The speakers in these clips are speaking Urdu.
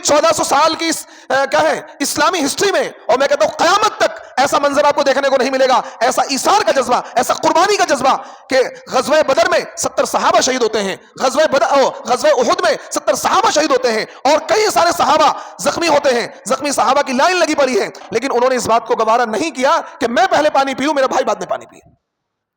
1400 سال کی کیا ہے اسلامی ہسٹری میں، اور میں کہتا ہوں قیامت تک ایسا منظر آپ کو دیکھنے کو نہیں ملے گا، ایسا ایثار کا جذبہ، ایسا قربانی کا جذبہ کہ غزوہ بدر میں 70 صحابہ شہید ہوتے ہیں، غزوہ احد میں 70 صحابہ شہید ہوتے ہیں، اور کئی سارے صحابہ زخمی ہوتے ہیں، زخمی صحابہ کی لائن لگی پڑی ہے، لیکن انہوں نے اس بات کو گوارا نہیں کیا کہ میں پہلے پانی پیوں، میرا بھائی بعد میں پانی پیے۔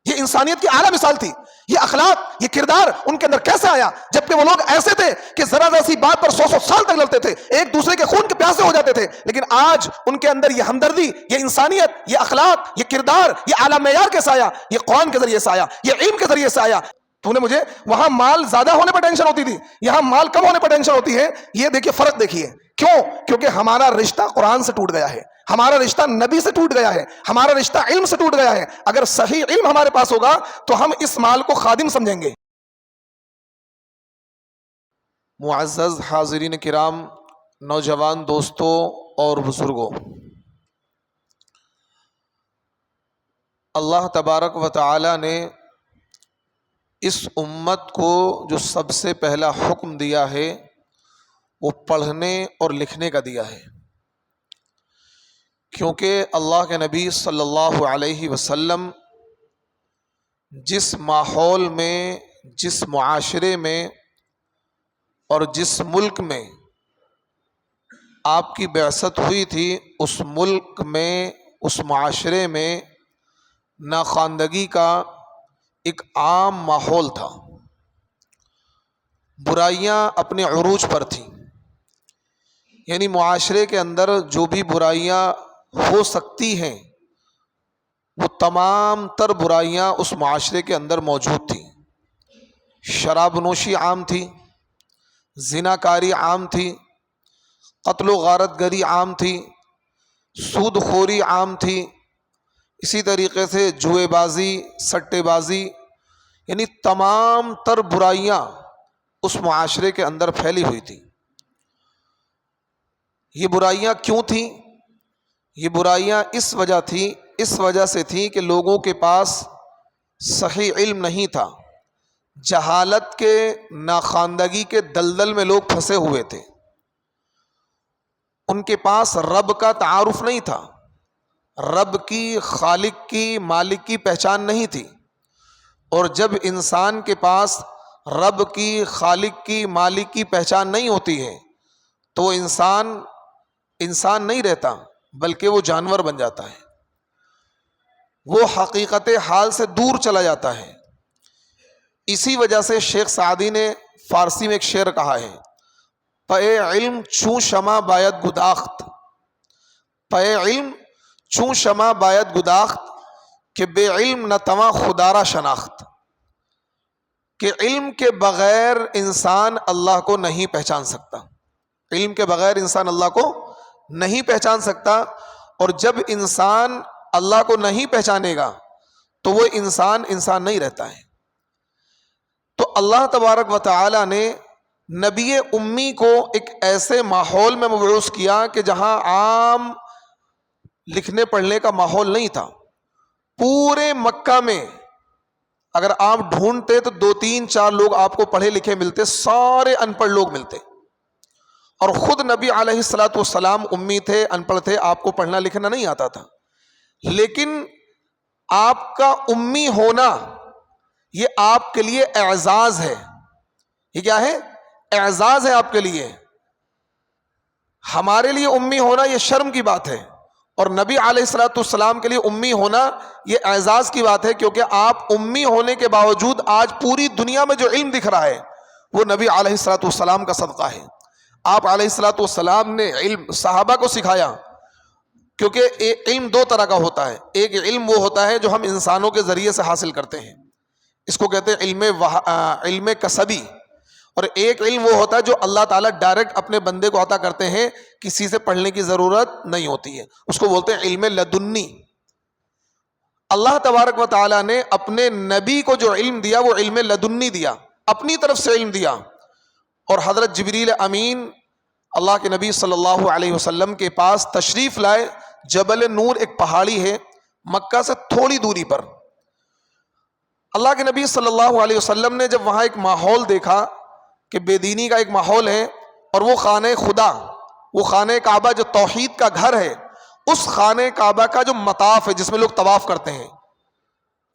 یہ انسانیت کی اعلیٰ مثال تھی۔ یہ اخلاق، یہ کردار ان کے اندر کیسے آیا؟ جبکہ وہ لوگ ایسے تھے کہ ذرا ذرا سی بات پر 100 سال تک لڑتے تھے، ایک دوسرے کے خون کے پیاسے ہو جاتے تھے، لیکن آج ان کے اندر یہ ہمدردی، یہ انسانیت، یہ اخلاق، یہ کردار، یہ اعلیٰ معیار کیسے آیا؟ یہ قرآن کے ذریعے سے آیا، یہ علم کے ذریعے سے آیا۔ تو نے مجھے وہاں مال زیادہ ہونے پر ٹینشن ہوتی تھی، یہاں مال کم ہونے پر ٹینشن ہوتی ہے۔ یہ دیکھیے فرق دیکھیے، کیوں؟ کیونکہ ہمارا رشتہ قرآن سے ٹوٹ گیا ہے، ہمارا رشتہ نبی سے ٹوٹ گیا ہے، ہمارا رشتہ علم سے ٹوٹ گیا ہے۔ اگر صحیح علم ہمارے پاس ہوگا تو ہم اس مال کو خادم سمجھیں گے۔ معزز حاضرین کرام، نوجوان دوستوں اور بزرگوں، اللہ تبارک و تعالی نے اس امت کو جو سب سے پہلا حکم دیا ہے وہ پڑھنے اور لکھنے کا دیا ہے، کیونکہ اللہ کے نبی صلی اللہ علیہ وسلم جس ماحول میں، جس معاشرے میں اور جس ملک میں آپ کی بعثت ہوئی تھی، اس ملک میں، اس معاشرے میں ناخواندگی کا ایک عام ماحول تھا، برائیاں اپنے عروج پر تھیں، یعنی معاشرے کے اندر جو بھی برائیاں ہو سکتی ہیں وہ تمام تر برائیاں اس معاشرے کے اندر موجود تھیں۔ شراب نوشی عام تھی، زنا کاری عام تھی، قتل و غارت گری عام تھی، سود خوری عام تھی، اسی طریقے سے جوئے بازی، سٹے بازی، یعنی تمام تر برائیاں اس معاشرے کے اندر پھیلی ہوئی تھی۔ یہ برائیاں کیوں تھیں؟ یہ برائیاں اس وجہ سے تھیں کہ لوگوں کے پاس صحیح علم نہیں تھا، جہالت کے، ناخواندگی کے دلدل میں لوگ پھنسے ہوئے تھے، ان کے پاس رب کا تعارف نہیں تھا، رب کی، خالق کی، مالک کی پہچان نہیں تھی، اور جب انسان کے پاس رب کی، خالق کی، مالک کی پہچان نہیں ہوتی ہے تو وہ انسان نہیں رہتا بلکہ وہ جانور بن جاتا ہے، وہ حقیقت حال سے دور چلا جاتا ہے۔ اسی وجہ سے شیخ سعدی نے فارسی میں ایک شعر کہا ہے، پے علم چوں شمع باید گداخت، پے علم چوں شمع باید گداخت، کہ بے علم نہ تواں خدا را شناخت، کہ علم کے بغیر انسان اللہ کو نہیں پہچان سکتا، علم کے بغیر انسان اللہ کو نہیں پہچان سکتا، اور جب انسان اللہ کو نہیں پہچانے گا تو وہ انسان نہیں رہتا ہے۔ تو اللہ تبارک و تعالی نے نبی امی کو ایک ایسے ماحول میں مبعوث کیا کہ جہاں عام لکھنے پڑھنے کا ماحول نہیں تھا۔ پورے مکہ میں اگر آپ ڈھونڈتے تو 2-3-4 لوگ آپ کو پڑھے لکھے ملتے، سارے ان پڑھ لوگ ملتے، اور خود نبی علیہ الصلوۃ والسلام امی تھے، ان پڑھ تھے، آپ کو پڑھنا لکھنا نہیں آتا تھا، لیکن آپ کا امی ہونا یہ آپ کے لیے اعزاز ہے۔ یہ کیا ہے؟ اعزاز ہے آپ کے لیے۔ ہمارے لیے امی ہونا یہ شرم کی بات ہے، اور نبی علیہ الصلوۃ والسلام کے لیے امی ہونا یہ اعزاز کی بات ہے، کیونکہ آپ امی ہونے کے باوجود آج پوری دنیا میں جو علم دکھ رہا ہے وہ نبی علیہ الصلوۃ والسلام کا صدقہ ہے۔ آپ علیہ الصلوۃ والسلام نے علم صحابہ کو سکھایا، کیونکہ علم 2 طرح کا ہوتا ہے، ایک علم وہ ہوتا ہے جو ہم انسانوں کے ذریعے سے حاصل کرتے ہیں، اس کو کہتے ہیں علم کسبی، اور ایک علم وہ ہوتا ہے جو اللہ تعالیٰ ڈائریکٹ اپنے بندے کو عطا کرتے ہیں، کسی سے پڑھنے کی ضرورت نہیں ہوتی ہے، اس کو بولتے ہیں علم لدنی۔ اللہ تبارک و تعالیٰ نے اپنے نبی کو جو علم دیا وہ علم لدنی دیا، اپنی طرف سے علم دیا، اور حضرت جبریل امین اللہ کے نبی صلی اللہ علیہ وسلم کے پاس تشریف لائے۔ جبل نور ایک پہاڑی ہے مکہ سے تھوڑی دوری پر۔ اللہ کے نبی صلی اللہ علیہ وسلم نے جب وہاں ایک ماحول دیکھا کہ بے دینی کا ایک ماحول ہے، اور وہ خانہ خدا وہ خانہ کعبہ جو توحید کا گھر ہے، اس خانہ کعبہ کا جو مطاف ہے جس میں لوگ طواف کرتے ہیں،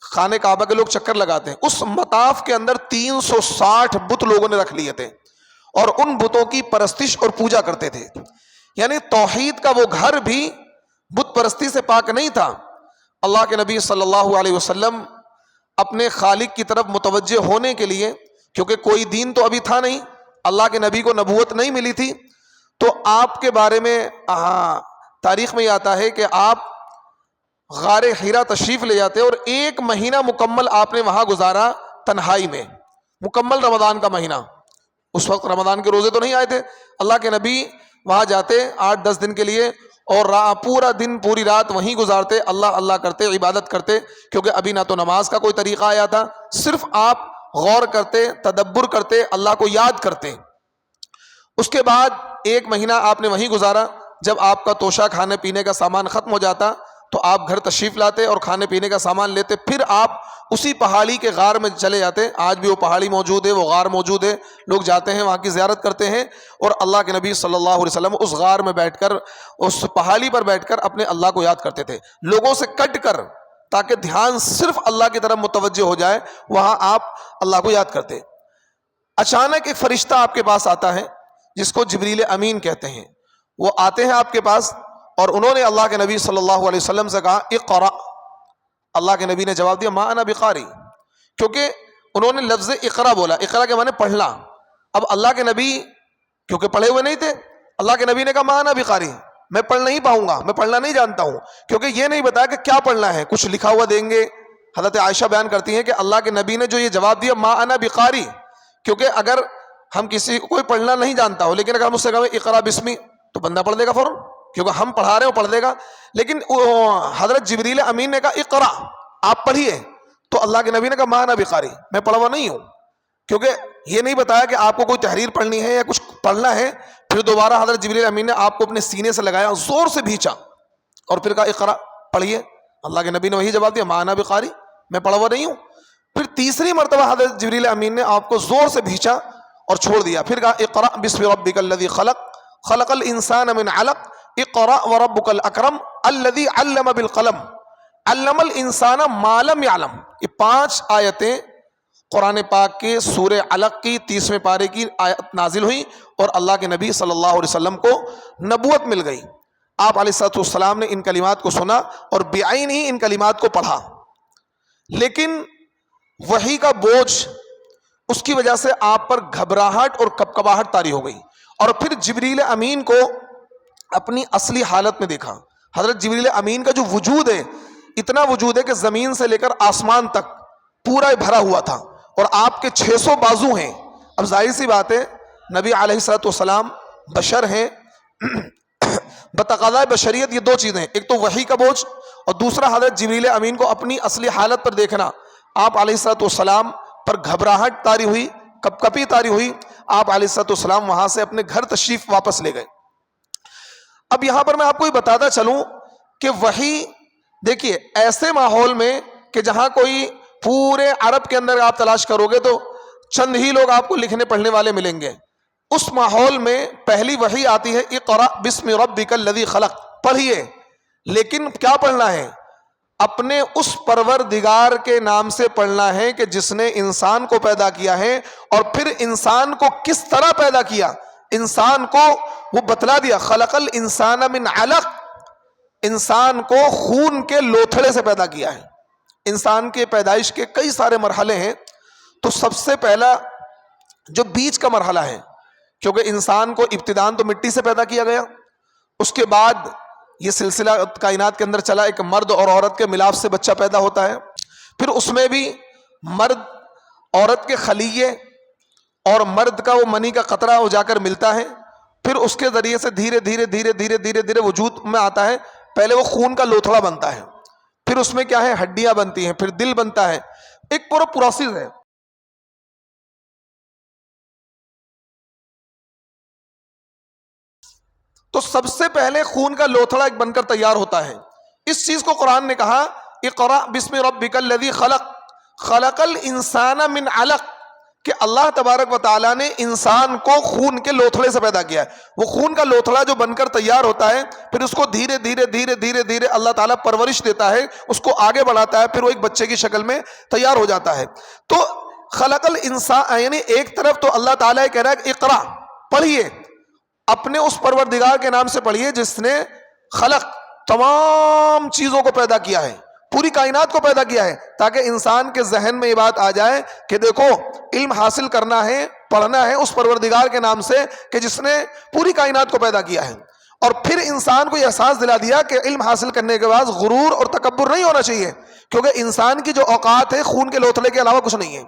خانہ کعبہ کے لوگ چکر لگاتے ہیں، اس مطاف کے اندر 360 بت لوگوں نے رکھ لیے تھے اور ان بتوں کی پرستش اور پوجا کرتے تھے. یعنی توحید کا وہ گھر بھی بت پرستی سے پاک نہیں تھا. اللہ کے نبی صلی اللہ علیہ وسلم اپنے خالق کی طرف متوجہ ہونے کے لیے، کیونکہ کوئی دین تو ابھی تھا نہیں، اللہ کے نبی کو نبوت نہیں ملی تھی، تو آپ کے بارے میں تاریخ میں یہ آتا ہے کہ آپ غار حرا تشریف لے جاتے اور 1 مہینہ مکمل آپ نے وہاں گزارا تنہائی میں، مکمل رمضان کا مہینہ. اس وقت رمضان کے روزے تو نہیں آئے تھے. اللہ کے نبی وہاں جاتے 8-10 دن کے لیے اور پورا دن پوری رات وہیں گزارتے، اللہ اللہ کرتے، عبادت کرتے، کیونکہ ابھی نہ تو نماز کا کوئی طریقہ آیا تھا، صرف آپ غور کرتے، تدبر کرتے، اللہ کو یاد کرتے. اس کے بعد 1 مہینہ آپ نے وہیں گزارا. جب آپ کا توشہ کھانے پینے کا سامان ختم ہو جاتا تو آپ گھر تشریف لاتے اور کھانے پینے کا سامان لیتے، پھر آپ اسی پہاڑی کے غار میں چلے جاتے. آج بھی وہ پہاڑی موجود ہے، وہ غار موجود ہے، لوگ جاتے ہیں وہاں کی زیارت کرتے ہیں، اور اللہ کے نبی صلی اللہ علیہ وسلم اس غار میں بیٹھ کر، اس پہاڑی پر بیٹھ کر اپنے اللہ کو یاد کرتے تھے، لوگوں سے کٹ کر، تاکہ دھیان صرف اللہ کی طرف متوجہ ہو جائے. وہاں آپ اللہ کو یاد کرتے. اچانک ایک فرشتہ آپ کے پاس آتا ہے جس کو جبریل امین کہتے ہیں. وہ آتے ہیں آپ کے پاس اور انہوں نے اللہ کے نبی صلی اللہ علیہ وسلم سے کہا اقرا. اللہ کے نبی نے جواب دیا ما انا بقاری، کیونکہ انہوں نے لفظ اقرا بولا. اقرا کے معنی پڑھنا. اب اللہ کے نبی کیونکہ پڑھے ہوئے نہیں تھے، اللہ کے نبی نے کہا ما انا بقاری، میں پڑھ نہیں پاؤں گا، میں پڑھنا نہیں جانتا ہوں، کیونکہ یہ نہیں بتایا کہ کیا پڑھنا ہے، کچھ لکھا ہوا دیں گے. حضرت عائشہ بیان کرتی ہیں کہ اللہ کے نبی نے جو یہ جواب دیا ما انا بقاری، کیونکہ اگر ہم کسی کو کوئی پڑھنا نہیں جانتا ہو، لیکن اگر ہم اس سے کہیں اقرا بسمی تو بندہ پڑھ دے گا فوراً، کیونکہ ہم پڑھا رہے ہیں وہ پڑھ دے گا. لیکن حضرت جبریل امین نے کہا اقرا، آپ پڑھیے، تو اللہ کے نبی نے کہا ما انا بقاری، میں پڑھا ہوا نہیں ہوں، کیونکہ یہ نہیں بتایا کہ آپ کو کوئی تحریر پڑھنی ہے یا کچھ پڑھنا ہے. پھر دوبارہ حضرت جبریل امین نے آپ کو اپنے سینے سے لگایا، زور سے بھینچا اور پھر کہا اقرا، پڑھیے. اللہ کے نبی نے وہی جواب دیا ما انا بقاری، میں پڑھا ہوا نہیں ہوں. پھر تیسری مرتبہ حضرت جبریل امین نے آپ کو زور سے بھینچا اور چھوڑ دیا. پھر کہا اقرا بسم ربک الذی خلق خلق الانسان من علق اقرا وربک الاکرم الذی علم بالقلم علم الانسان ما لم یعلم. یہ 5 آیتیں قرآن پاک کے سورہ علق کی 30ویں پارے کی آیت نازل ہوئی اور اللہ کے نبی صلی اللہ علیہ وسلم کو نبوت مل گئی. آپ علیہ السلام نے ان کلمات کو سنا اور بعین ہی ان کلمات کو پڑھا. لیکن وحی کا بوجھ، اس کی وجہ سے آپ پر گھبراہٹ اور کپکپاہٹ طاری ہو گئی. اور پھر جبریل امین کو اپنی اصلی حالت میں دیکھا. حضرت جبریل امین کا جو وجود ہے، اتنا وجود ہے کہ زمین سے لے کر آسمان تک پورا بھرا ہوا تھا، اور آپ کے 600 بازو ہیں. اب ظاہر سی بات ہے نبی علیہ السلام بشر ہیں، بتقاضۂ بشریت یہ 2 چیزیں، ایک تو وحی کا بوجھ اور دوسرا حضرت جبریل امین کو اپنی اصلی حالت پر دیکھنا. آپ علیہ السلام پر گھبراہٹ طاری ہوئی، کپکپی طاری ہوئی. آپ علیہ السلام وہاں سے اپنے گھر تشریف واپس لے گئے. اب یہاں پر میں آپ کو یہ بتاتا چلوں کہ وحی، دیکھیے ایسے ماحول میں کہ جہاں کوئی پورے عرب کے اندر آپ تلاش کرو گے تو چند ہی لوگ آپ کو لکھنے پڑھنے والے ملیں گے، اس ماحول میں پہلی وحی آتی ہے اقرا بسم ربک الذی خلق، پڑھیے. لیکن کیا پڑھنا ہے؟ اپنے اس پروردگار کے نام سے پڑھنا ہے کہ جس نے انسان کو پیدا کیا ہے، اور پھر انسان کو کس طرح پیدا کیا. انسان کو وہ بتلا دیا خلق الانسان من علق، انسان کو خون کے لوتھڑے سے پیدا کیا ہے. انسان کے پیدائش کے کئی سارے مرحلے ہیں. تو سب سے پہلا جو بیچ کا مرحلہ ہے، کیونکہ انسان کو ابتداً تو مٹی سے پیدا کیا گیا، اس کے بعد یہ سلسلہ کائنات کے اندر چلا، ایک مرد اور عورت کے ملاپ سے بچہ پیدا ہوتا ہے، پھر اس میں بھی مرد عورت کے خلیے اور مرد کا وہ منی کا قطرہ وہ جا کر ملتا ہے، پھر اس کے ذریعے سے دھیرے دھیرے دھیرے دھیرے دھیرے دھیرے وجود میں آتا ہے. پہلے وہ خون کا لوتھڑا بنتا ہے، پھر اس میں کیا ہے ہڈیاں بنتی ہیں، پھر دل بنتا ہے، ایک پورا پروسیس ہے. تو سب سے پہلے خون کا لوتھڑا ایک بن کر تیار ہوتا ہے. اس چیز کو قرآن نے کہا اقرا بسم ربک الذی خلق خلق الانسان من علق، کہ اللہ تبارک و تعالیٰ نے انسان کو خون کے لوتھڑے سے پیدا کیا ہے. وہ خون کا لوتھڑا جو بن کر تیار ہوتا ہے، پھر اس کو دھیرے دھیرے دھیرے دھیرے دھیرے اللہ تعالیٰ پرورش دیتا ہے، اس کو آگے بڑھاتا ہے، پھر وہ ایک بچے کی شکل میں تیار ہو جاتا ہے. تو خلق الانسان، یعنی ایک طرف تو اللہ تعالیٰ کہہ رہا ہے کہ اقرا، پڑھیے، اپنے اس پروردگار کے نام سے پڑھیے جس نے خلق، تمام چیزوں کو پیدا کیا ہے، پوری کائنات کو پیدا کیا ہے، تاکہ انسان کے ذہن میں یہ بات آ جائے کہ دیکھو علم حاصل کرنا ہے، پڑھنا ہے اس پروردگار کے نام سے کہ جس نے پوری کائنات کو پیدا کیا ہے. اور پھر انسان کو یہ احساس دلا دیا کہ علم حاصل کرنے کے بعد غرور اور تکبر نہیں ہونا چاہیے، کیونکہ انسان کی جو اوقات ہے خون کے لوتھڑے کے علاوہ کچھ نہیں ہے.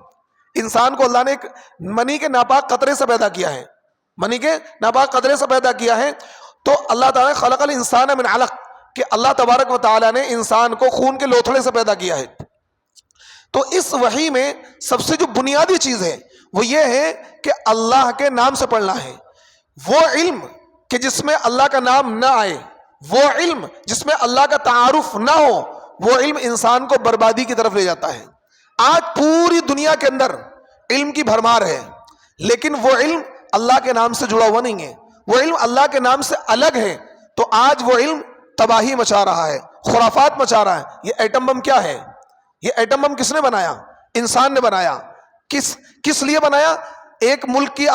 انسان کو اللہ نے ایک منی کے ناپاک قطرے سے پیدا کیا ہے، منی کے ناپاک قطرے سے پیدا کیا ہے. تو اللہ تعالیٰ نے خلق الانسان من علق، کہ اللہ تبارک و تعالیٰ نے انسان کو خون کے لوتھڑے سے پیدا کیا ہے. تو اس وحی میں سب سے جو بنیادی چیز ہے وہ یہ ہے کہ اللہ کے نام سے پڑھنا ہے. وہ علم کہ جس میں اللہ کا نام نہ آئے، وہ علم جس میں اللہ کا تعارف نہ ہو، وہ علم انسان کو بربادی کی طرف لے جاتا ہے. آج پوری دنیا کے اندر علم کی بھرمار ہے، لیکن وہ علم اللہ کے نام سے جڑا ہوا نہیں ہے، وہ علم اللہ کے نام سے الگ ہے. تو آج وہ علم تباہی مچا رہا ہے، خرافات مچا رہا ہے. یہ ایٹم بم کیا ہے؟ یہ ایٹم بم کس نے بنایا؟ انسان نے بنایا. کس لیے بنایا؟ ایک ملک کی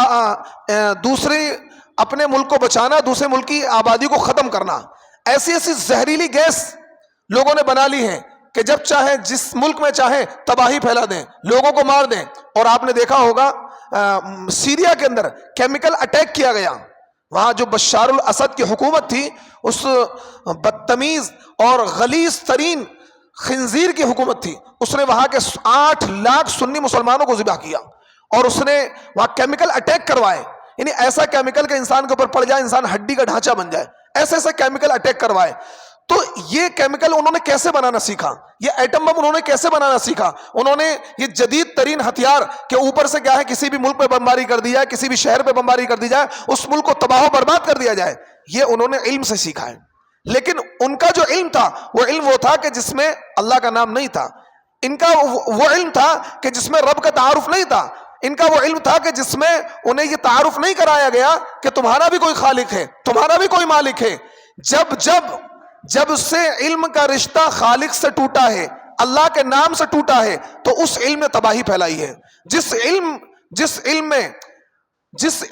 دوسرے اپنے ملک کو بچانا، دوسرے ملک کی آبادی کو ختم کرنا. ایسی ایسی زہریلی گیس لوگوں نے بنا لی ہے کہ جب چاہے جس ملک میں چاہے تباہی پھیلا دیں، لوگوں کو مار دیں. اور آپ نے دیکھا ہوگا سیریا کے اندر کیمیکل اٹیک کیا گیا. وہاں جو بشار الاسد کی حکومت تھی، اس بدتمیز اور غلیظ ترین خنزیر کی حکومت تھی، اس نے وہاں کے 8 لاکھ سنی مسلمانوں کو ذبح کیا، اور اس نے وہاں کیمیکل اٹیک کروائے. یعنی ایسا کیمیکل کہ انسان کے اوپر پڑ جائے انسان ہڈی کا ڈھانچہ بن جائے، ایسے ایسے کیمیکل اٹیک کروائے. تو یہ کیمیکل انہوں نے کیسے بنانا سیکھا؟ یہ ایٹم بم انہوں نے کیسے بنانا سیکھا؟ انہوں نے یہ جدید ترین ہتھیار کہ اوپر سے کیا ہے، کسی بھی ملک پہ بمباری کر دی جائے، کسی بھی شہر پہ بمباری کر دی جائے، اس ملک کو تباہ و برباد کر دیا جائے. یہ انہوں نے علم سے سیکھا ہے. لیکن ان کا جو علم تھا وہ علم وہ تھا کہ جس میں اللہ کا نام نہیں تھا. ان کا وہ علم تھا کہ جس میں رب کا تعارف نہیں تھا. ان کا وہ علم تھا کہ جس میں انہیں یہ تعارف نہیں کرایا گیا کہ تمہارا بھی کوئی خالق ہے، تمہارا بھی کوئی مالک ہے. جب سے علم کا رشتہ خالق سے ٹوٹا ہے، اللہ کے نام سے ٹوٹا ہے، تو اس علم نے تباہی پھیلائی ہے. جس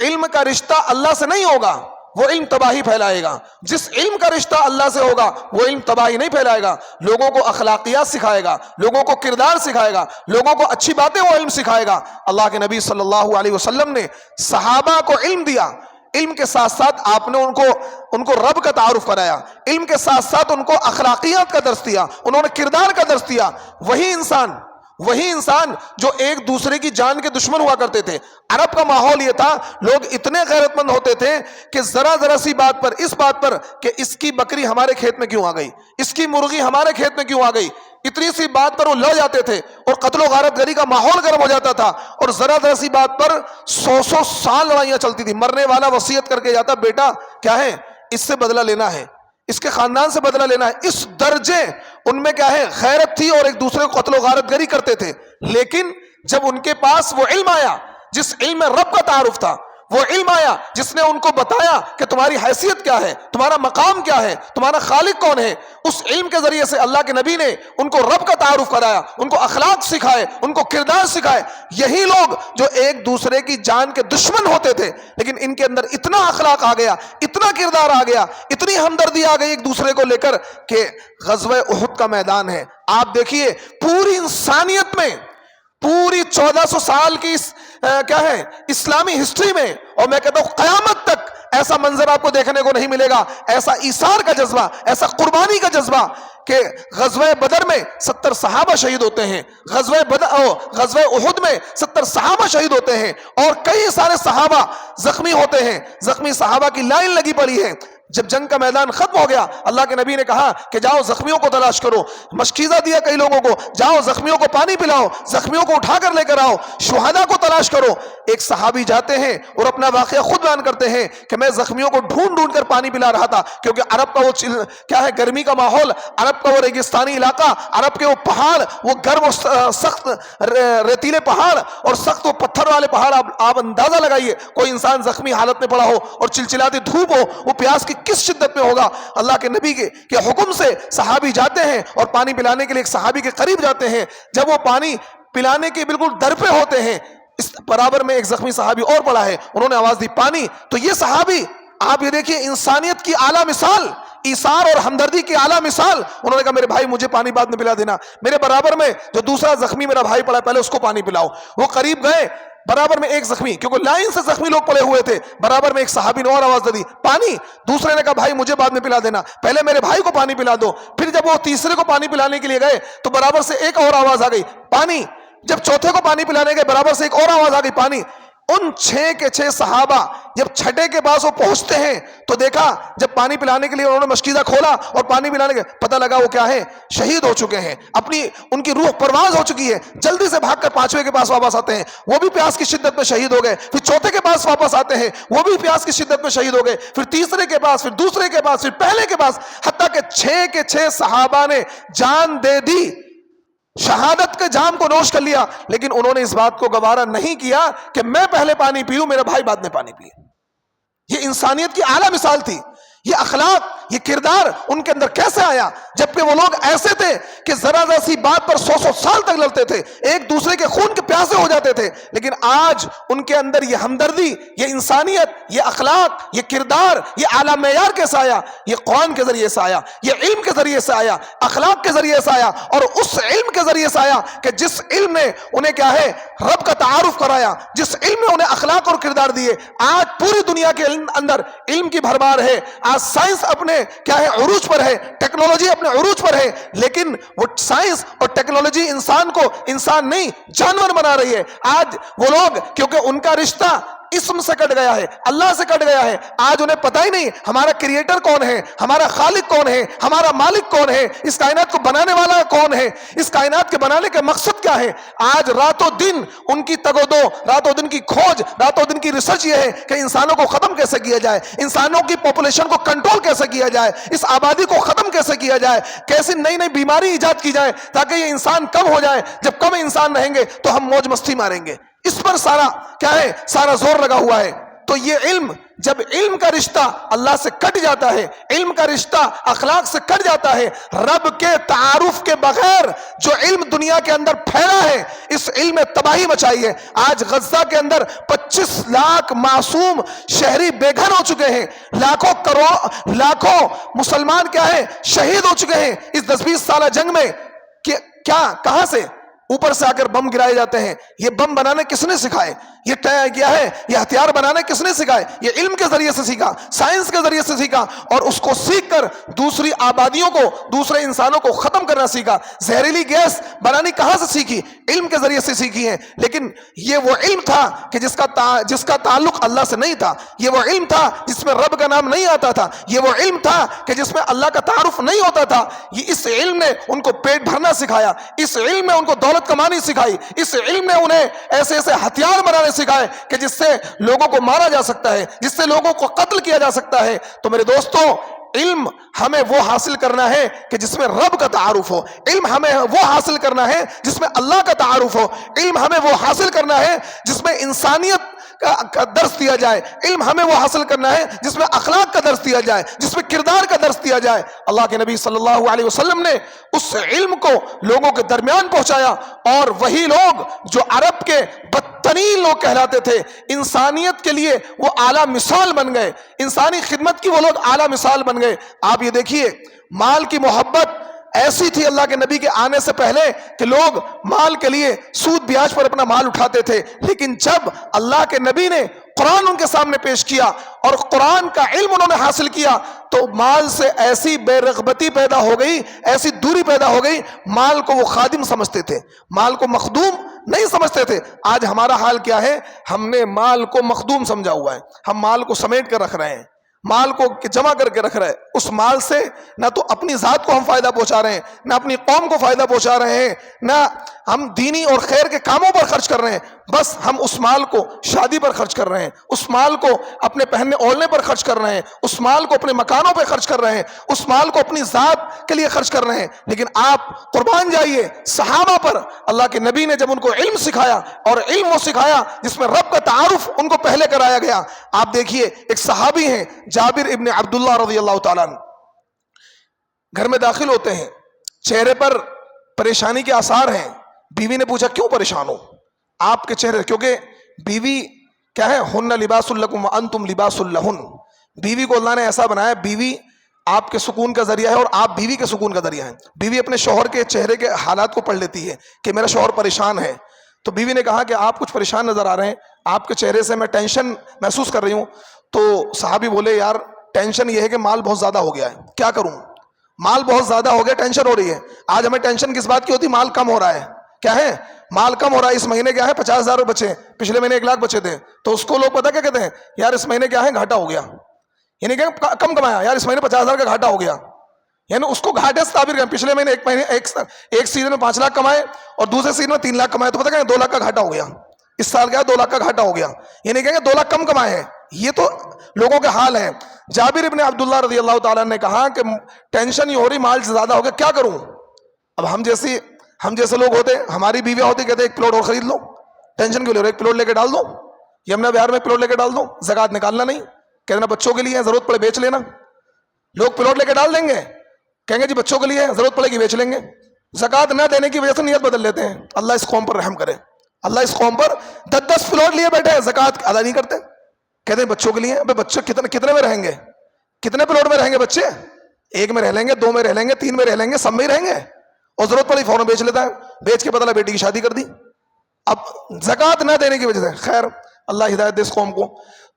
علم کا رشتہ اللہ سے نہیں ہوگا وہ علم تباہی پھیلائے گا. جس علم کا رشتہ اللہ سے ہوگا وہ علم تباہی نہیں پھیلائے گا. لوگوں کو اخلاقیات سکھائے گا، لوگوں کو کردار سکھائے گا، لوگوں کو اچھی باتیں وہ علم سکھائے گا. اللہ کے نبی صلی اللہ علیہ وسلم نے صحابہ کو علم دیا، علم کے ساتھ ساتھ آپ نے ان کو رب کا تعارف کرایا، علم کے ساتھ ساتھ ان کو اخلاقیات کا درس دیا، انہوں نے کردار کا درس دیا. وہی انسان جو ایک دوسرے کی جان کے دشمن ہوا کرتے تھے. عرب کا ماحول یہ تھا، لوگ اتنے غیرت مند ہوتے تھے کہ ذرا سی بات پر، اس بات پر کہ اس کی بکری ہمارے کھیت میں کیوں آ گئی، اس کی مرغی ہمارے کھیت میں کیوں آ گئی، اتنی سی بات پر وہ لڑ جاتے تھے اور قتل و غارت گری کا ماحول گرم ہو جاتا تھا. اور ذرا سی بات پر 100 سال لڑائیاں چلتی تھی. مرنے والا وصیت کر کے جاتا، بیٹا کیا ہے، اس سے بدلہ لینا ہے، اس کے خاندان سے بدلہ لینا ہے. اس درجے ان میں کیا ہے، غیرت تھی، اور ایک دوسرے کو قتل و غارت گری کرتے تھے. لیکن جب ان کے پاس وہ علم آیا جس علم میں رب کا تعارف تھا، وہ علم آیا جس نے ان کو بتایا کہ تمہاری حیثیت کیا ہے، تمہارا مقام کیا ہے، تمہارا خالق کون ہے، اس علم کے ذریعے سے اللہ کے نبی نے ان کو رب کا تعارف کرایا، ان کو اخلاق سکھائے، ان کو کردار سکھائے. یہی لوگ جو ایک دوسرے کی جان کے دشمن ہوتے تھے، لیکن ان کے اندر اتنا اخلاق آ گیا، اتنا کردار آ گیا، اتنی ہمدردی آ گئی ایک دوسرے کو لے کر کہ غزوہ احد کا میدان ہے. آپ دیکھیے پوری انسانیت میں، پوری 1400 سال کی کیا ہے اسلامی ہسٹری میں، اور میں کہتا ہوں قیامت تک ایسا منظر آپ کو دیکھنے کو نہیں ملے گا، ایسا ایثار کا جذبہ، ایسا قربانی کا جذبہ کہ غزوہ بدر میں 70 صحابہ شہید ہوتے ہیں، غزوہ احد میں 70 صحابہ شہید ہوتے ہیں، اور کئی سارے صحابہ زخمی ہوتے ہیں. زخمی صحابہ کی لائن لگی پڑی ہے. جب جنگ کا میدان ختم ہو گیا اللہ کے نبی نے کہا کہ جاؤ زخمیوں کو تلاش کرو، مشکیزہ دیا کئی لوگوں کو، جاؤ زخمیوں کو پانی پلاؤ، زخمیوں کو اٹھا کر لے کر آؤ، شہداء کو تلاش کرو۔ ایک صحابی جاتے ہیں اور اپنا واقعہ خود بیان کرتے ہیں کہ میں زخمیوں کو ڈھونڈ ڈھونڈ کر پانی پلا رہا تھا، کیونکہ عرب کا وہ کیا ہے گرمی کا ماحول، عرب کا وہ ریگستانی علاقہ، عرب کے وہ پہاڑ، وہ گرم و سخت ریتیلے پہاڑ اور سخت وہ پتھر والے پہاڑ، آپ اندازہ لگائیے کوئی انسان زخمی حالت میں پڑا ہو اور چلچلاتی دھوپ ہو، وہ پیاس کی کس شدت میں ہوگا۔ اللہ کے نبی کے حکم سے صحابی جاتے ہیں اور پانی پلانے کے لیے ایک صحابی کے قریب جاتے ہیں۔ جب وہ پانی پلانے کے بالکل در پہ ہوتے ہیں، اس برابر میں ایک زخمی صحابی اور پڑا ہے، انہوں نے آواز دی پانی، تو یہ صحابی آپ یہ دیکھیے انسانیت کی اعلیٰ مثال، ایثار اور ہمدردی کی اعلیٰ مثال، انہوں نے کہا میرے بھائی مجھے پانی بعد میں پلا دینا، میرے برابر میں جو دوسرا زخمی میرا بھائی پڑا پہلے اس کو پانی پلاؤ۔ وہ قریب گئے، برابر میں ایک زخمی، کیونکہ لائن سے زخمی لوگ پڑے ہوئے تھے، برابر میں ایک صحابی نے اور آواز دی پانی، دوسرے نے کہا بھائی مجھے بعد میں پلا دینا، پہلے میرے بھائی کو پانی پلا دو۔ پھر جب وہ تیسرے کو پانی پلانے کے لیے گئے تو برابر سے ایک اور آواز آ گئی پانی، جب چوتھے کو پانی پلانے گئے برابر سے ایک اور آواز آ گئی پانی۔ ان 6 کے 6 صحابہ جب چھٹے کے پاس وہ پہنچتے ہیں تو دیکھا جب پانی پلانے کے لیے انہوں نے مشکیزہ کھولا اور پانی پلانے کے پتہ لگا وہ کیا ہے، شہید ہو چکے ہیں، ان کی روح پرواز ہو چکی ہے۔ جلدی سے بھاگ کر 5ویں کے پاس واپس آتے ہیں، وہ بھی پیاس کی شدت میں شہید ہو گئے۔ پھر چوتھے کے پاس واپس آتے ہیں، وہ بھی پیاس کی شدت میں شہید ہو گئے۔ پھر تیسرے کے پاس، پھر دوسرے کے پاس، پھر پہلے کے پاس، حتیٰ کہ 6 کے 6 صحابہ نے جان دے دی، شہادت کے جام کو نوش کر لیا، لیکن انہوں نے اس بات کو گوارا نہیں کیا کہ میں پہلے پانی پیوں، میرا بھائی بعد میں پانی پیے۔ یہ انسانیت کی اعلیٰ مثال تھی۔ یہ اخلاق، یہ کردار ان کے اندر کیسے آیا؟ جبکہ وہ لوگ ایسے تھے کہ ذرا ذرا سی بات پر 100 سال تک لڑتے تھے، ایک دوسرے کے خون کے پیاسے ہو جاتے تھے، لیکن آج ان کے اندر یہ ہمدردی، یہ انسانیت، یہ اخلاق، یہ کردار، یہ اعلیٰ معیار کیسے آیا؟ یہ قرآن کے ذریعے سے آیا، یہ علم کے ذریعے سے آیا، اخلاق کے ذریعے سے آیا، اور اس علم کے ذریعے سے آیا کہ جس علم نے انہیں کیا ہے رب کا تعارف کرایا، جس علم نے انہیں اخلاق اور کردار دیے۔ آج پوری دنیا کے اندر علم کی بھرمار ہے، آج سائنس اپنے کیا ہے عروج پر ہے، ٹیکنالوجی اپنے عروج پر ہے، لیکن وہ سائنس اور ٹیکنالوجی انسان کو انسان نہیں جانور بنا رہی ہے۔ آج وہ لوگ کیونکہ ان کا رشتہ اسم سے کٹ گیا ہے، اللہ سے کٹ گیا ہے، آج انہیں پتہ ہی نہیں ہمارا کریٹر کون ہے، ہمارا خالق کون ہے، ہمارا مالک کون ہے، اس کائنات کو بنانے والا کون ہے، اس کائنات کے بنانے کا مقصد کیا ہے۔ آج راتوں دن ان کی تگ و دو، راتوں دن کی کھوج، راتوں دن کی ریسرچ یہ ہے کہ انسانوں کو ختم کیسے کیا جائے، انسانوں کی پاپولیشن کو کنٹرول کیسے کیا جائے، اس آبادی کو ختم کیسے کیا جائے، کیسی نئی نئی بیماری ایجاد کی جائے تاکہ یہ انسان کم ہو جائے۔ جب کم انسان رہیں گے تو ہم موج مستی ماریں گے، اس پر سارا کیا ہے سارا زور لگا ہوا ہے۔ تو یہ علم، جب علم کا رشتہ اللہ سے کٹ جاتا ہے، علم کا رشتہ اخلاق سے کٹ جاتا ہے، رب کے تعارف کے بغیر جو علم دنیا کے اندر پھیلا ہے، اس علم میں تباہی مچائی ہے۔ آج غزہ کے اندر 25 لاکھ معصوم شہری بے گھر ہو چکے ہیں، لاکھوں مسلمان کیا ہے شہید ہو چکے ہیں اس 10-20 سالہ جنگ میں۔ کیا کہاں سے اوپر سے آ کر بم گرائے جاتے ہیں؟ یہ بم بنانے کس نے سکھائے؟ یہ کیا ہے یہ ہتھیار بنانے کس نے سکھائے؟ یہ علم کے ذریعے سے سیکھا، سائنس کے ذریعے سے سیکھا، اور اس کو سیکھ کر دوسری آبادیوں کو، دوسرے انسانوں کو ختم کرنا سیکھا۔ زہریلی گیس بنانی کہاں سے سیکھی؟ علم کے ذریعے سے سیکھی ہے۔ لیکن یہ وہ علم تھا کہ جس کا تعلق اللہ سے نہیں تھا، یہ وہ علم تھا جس میں رب کا نام نہیں آتا تھا، یہ وہ علم تھا کہ جس میں اللہ کا تعارف نہیں ہوتا تھا۔ اس علم نے ان کو پیٹ بھرنا سکھایا، اس علم نے ان کو دولت کمانی سکھائی، اس علم نے انہیں ایسے ایسے ہتھیار بنانے سکھائے کہ جس سے لوگوں کو مارا جا سکتا ہے، جس سے لوگوں کو قتل کیا جا سکتا ہے۔ تو میرے دوستوں، علم ہمیں وہ حاصل کرنا ہے کہ جس میں رب کا تعارف ہو، علم ہمیں وہ حاصل کرنا ہے جس میں اللہ کا تعارف ہو، علم ہمیں وہ حاصل کرنا ہے جس میں انسانیت کا درس دیا جائے، علم ہمیں وہ حاصل کرنا ہے جس میں اخلاق کا درس دیا جائے، جس میں کردار کا درس دیا جائے۔ اللہ کے نبی صلی اللہ علیہ وسلم نے اس علم کو لوگوں کے درمیان پہنچایا، اور وہی لوگ جو عرب کے بدترین لوگ کہلاتے تھے، انسانیت کے لیے وہ اعلیٰ مثال بن گئے، انسانی خدمت کی وہ لوگ اعلیٰ مثال بن گئے۔ آپ یہ دیکھیے، مال کی محبت ایسی تھی اللہ کے نبی کے آنے سے پہلے کہ لوگ مال کے لیے سود بیاج پر اپنا مال اٹھاتے تھے، لیکن جب اللہ کے نبی نے قرآن ان کے سامنے پیش کیا اور قرآن کا علم انہوں نے حاصل کیا تو مال سے ایسی بے رغبتی پیدا ہو گئی، ایسی دوری پیدا ہو گئی، مال کو وہ خادم سمجھتے تھے، مال کو مخدوم نہیں سمجھتے تھے۔ آج ہمارا حال کیا ہے؟ ہم نے مال کو مخدوم سمجھا ہوا ہے، ہم مال کو سمیٹ کر رکھ رہے ہیں، مال کو جمع کر کے رکھ رہے ہیں، اس مال سے نہ تو اپنی ذات کو ہم فائدہ پہنچا رہے ہیں، نہ اپنی قوم کو فائدہ پہنچا رہے ہیں، نہ ہم دینی اور خیر کے کاموں پر خرچ کر رہے ہیں، بس ہم اس مال کو شادی پر خرچ کر رہے ہیں، اس مال کو اپنے پہننے اوڑھنے پر خرچ کر رہے ہیں، اس مال کو اپنے مکانوں پہ خرچ کر رہے ہیں، اس مال کو اپنی ذات کے لیے خرچ کر رہے ہیں۔ لیکن آپ قربان جائیے صحابہ پر، اللہ کے نبی نے جب ان کو علم سکھایا، اور علم وہ سکھایا جس میں رب کا تعارف ان کو پہلے کرایا گیا۔ آپ دیکھیے ایک صحابی ہیں جابر ابن عبداللہ رضی اللہ تعالیٰ عنہ، گھر میں داخل ہوتے ہیں، چہرے پر پریشانی کے آثار ہیں۔ بیوی نے پوچھا کیوں پریشان ہو آپ کے چہرے؟ کیونکہ بیوی کیا ہے، ہن لباس لکم وانتم لباس لہن، بیوی کو اللہ نے ایسا بنایا، بیوی آپ کے سکون کا ذریعہ ہے اور آپ بیوی کے سکون کا ذریعہ ہیں۔ بیوی اپنے شوہر کے چہرے کے حالات کو پڑھ لیتی ہے کہ میرا شوہر پریشان ہے، تو بیوی نے کہا کہ آپ کچھ پریشان نظر آ رہے ہیں، آپ کے چہرے سے میں ٹینشن محسوس کر رہی ہوں۔ تو صحابی بولے یار ٹینشن یہ ہے کہ مال بہت زیادہ ہو گیا ہے، کیا کروں؟ مال بہت زیادہ ہو گیا، ٹینشن ہو رہی ہے۔ آج ہمیں ٹینشن کس بات کی ہوتی؟ مال کم ہو رہا ہے، کیا ہے؟ مال کم ہو رہا ہے، اس مہینے کیا ہے 50,000 بچے، پچھلے مہینے 1,00,000 بچے تھے، تو اس کو لوگ پتہ کیا کہتے ہیں؟ یار اس مہینے کیا ہے گھاٹا ہو گیا، یعنی کہ کم کمایا، یار اس مہینے 50,000 کا گھاٹا ہو گیا، یعنی اس کو گھاٹے سے تعبیر کریں۔ پچھلے مہینے ایک سیزن میں 5 لاکھ کمائے اور دوسرے سیزن میں 3 لاکھ کمائے، تو پتہ کہ 2 لاکھ کا گھاٹا ہو گیا، اس سال کیا 2 لاکھ کا گھاٹا ہو گیا، یعنی کہ 2 لاکھ کم کمائے ہیں۔ یہ تو لوگوں کے حال ہیں۔ جابر ابن عبداللہ رضی اللہ تعالیٰ نے کہا کہ ٹینشن یہ ہو رہی مال سے زیادہ ہو گیا، کیا کروں؟ اب ہم جیسے لوگ ہوتے، ہماری بیویاں ہوتی، کہتے ایک پلاٹ اور خرید لو، ٹینشن کیوں لے رہے؟ ایک پلاٹ لے کے ڈال دو، یمنا بہار میں پلاٹ لے کے ڈال دو، زکات نکالنا نہیں، کہنا بچوں کے لیے ضرورت پڑے بیچ لینا۔ لوگ پلاٹ لے کے ڈال دیں گے، کہیں گے جی بچوں کے لیے ضرورت پڑے گی بیچ لیں گے، زکات نہ دینے کی وجہ سے نیت بدل لیتے ہیں۔ اللہ اس قوم پر رحم کرے، اللہ اس قوم پر 10 پلاٹ لیے بیٹھے ہیں، زکات ادا نہیں کرتے، کہتے ہیں بچوں کے لیے۔ ابے بچے کتنے میں رہیں گے؟ کتنے پلاٹ میں رہیں گے بچے؟ 1 میں رہ لیں گے، 2 میں رہ لیں گے، 3 میں رہ لیں گے، سب میں ہی رہیں گے، اور ضرورت پڑی فوراً بیچ لیتا ہے، بیچ کے بدلہ بیٹی کی شادی کر دی، اب زکات نہ دینے کی وجہ سے۔ خیر اللہ ہدایت دے اس قوم کو۔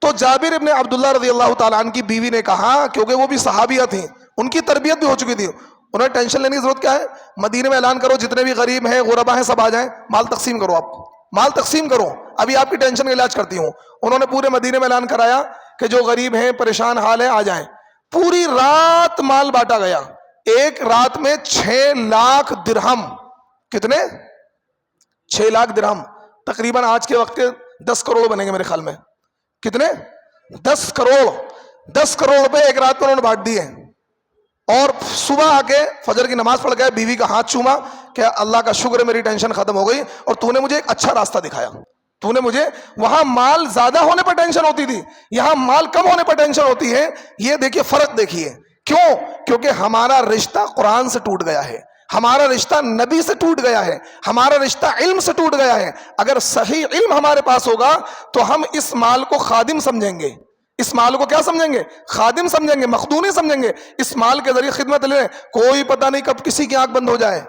تو جابر ابن عبداللہ رضی اللہ تعالیٰ عنہ کی بیوی نے کہا، کیونکہ وہ بھی صحابیہ تھیں، ان کی تربیت بھی ہو چکی تھی، انہیں ٹینشن لینے کی ضرورت کیا ہے؟ مدینے میں اعلان کرو جتنے بھی غریب ہیں غربا ہیں سب آ جائیں، مال تقسیم کرو، آپ مال تقسیم کرو، ابھی آپ کی ٹینشن کا علاج کرتی ہوں۔ انہوں نے پورے مدینے میں اعلان کرایا کہ جو غریب ہیں پریشان حال ہیں آ جائیں۔ پوری رات مال بانٹا گیا، ایک رات میں 6 لاکھ درہم، کتنے؟ 6 لاکھ درہم، تقریباً آج کے وقت کے 10 کروڑ بنیں گے میرے خیال میں، کتنے؟ 10 کروڑ روپے ایک رات میں انہوں نے بانٹ دیے۔ اور صبح آ کے فجر کی نماز پڑھ گئے، بیوی کا ہاتھ چوما کہ اللہ کا شکر ہے میری ٹینشن ختم ہو گئی، اور تو نے مجھے ایک اچھا راستہ دکھایا، تو نے مجھے، وہاں مال زیادہ ہونے پر ٹینشن ہوتی تھی، یہاں مال کم ہونے پر ٹینشن ہوتی ہے۔ یہ دیکھیے فرق دیکھیے، کیوں؟ کیونکہ ہمارا رشتہ قرآن سے ٹوٹ گیا ہے، ہمارا رشتہ نبی سے ٹوٹ گیا ہے، ہمارا رشتہ علم سے ٹوٹ گیا ہے۔ اگر صحیح علم ہمارے پاس ہوگا تو ہم اس مال کو خادم سمجھیں گے، اس مال کو کیا سمجھیں گے؟ خادم سمجھیں گے، مخدومی سمجھیں گے، اس مال کے ذریعے خدمت لیں۔ کوئی پتہ نہیں کب کسی کی آنکھ بند ہو جائے،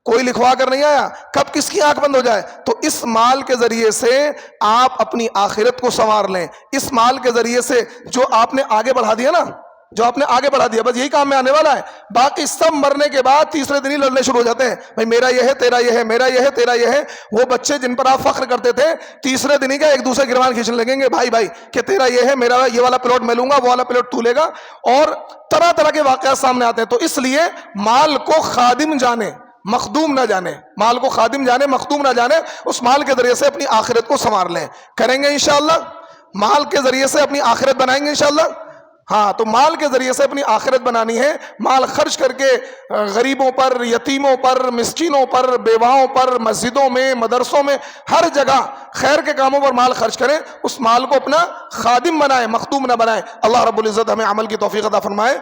کوئی لکھوا کر نہیں آیا، کب کس کی آنکھ بند ہو جائے۔ تو اس مال کے ذریعے سے آپ اپنی آخرت کو سنوار لیں، اس مال کے ذریعے سے جو آپ نے آگے بڑھا دیا نا، جو آپ نے آگے بڑھا دیا، بس یہی کام میں آنے والا ہے۔ باقی سب مرنے کے بعد تیسرے دن ہی لڑنے شروع ہو جاتے ہیں، بھائی میرا یہ ہے، تیرا یہ ہے، میرا یہ ہے، تیرا یہ ہے۔ وہ بچے جن پر آپ فخر کرتے تھے تیسرے دن ہی کا ایک دوسرے گروان کھینچنے لگیں گے، بھائی بھائی کہ تیرا یہ ہے، میرا یہ والا پلاٹ میں لوں گا، وہ والا پلاٹ تو لے گا، اور طرح طرح کے واقعات سامنے آتے ہیں۔ تو اس لیے مال کو خادم جانے، مخدوم نہ جانے، مال کو خادم جانے، مخدوم نہ جانے، اس مال کے ذریعے سے اپنی آخرت کو سنوار لیں۔ کریں گے انشاءاللہ، مال کے ذریعے سے اپنی آخرت بنائیں گے انشاءاللہ۔ ہاں، تو مال کے ذریعے سے اپنی آخرت بنانی ہے، مال خرچ کر کے غریبوں پر، یتیموں پر، مسکینوں پر، بیواؤں پر، مسجدوں میں، مدرسوں میں، ہر جگہ خیر کے کاموں پر مال خرچ کریں، اس مال کو اپنا خادم بنائیں، مخدوم نہ بنائیں۔ اللہ رب العزت ہمیں عمل کی توفیق عطا فرمائے۔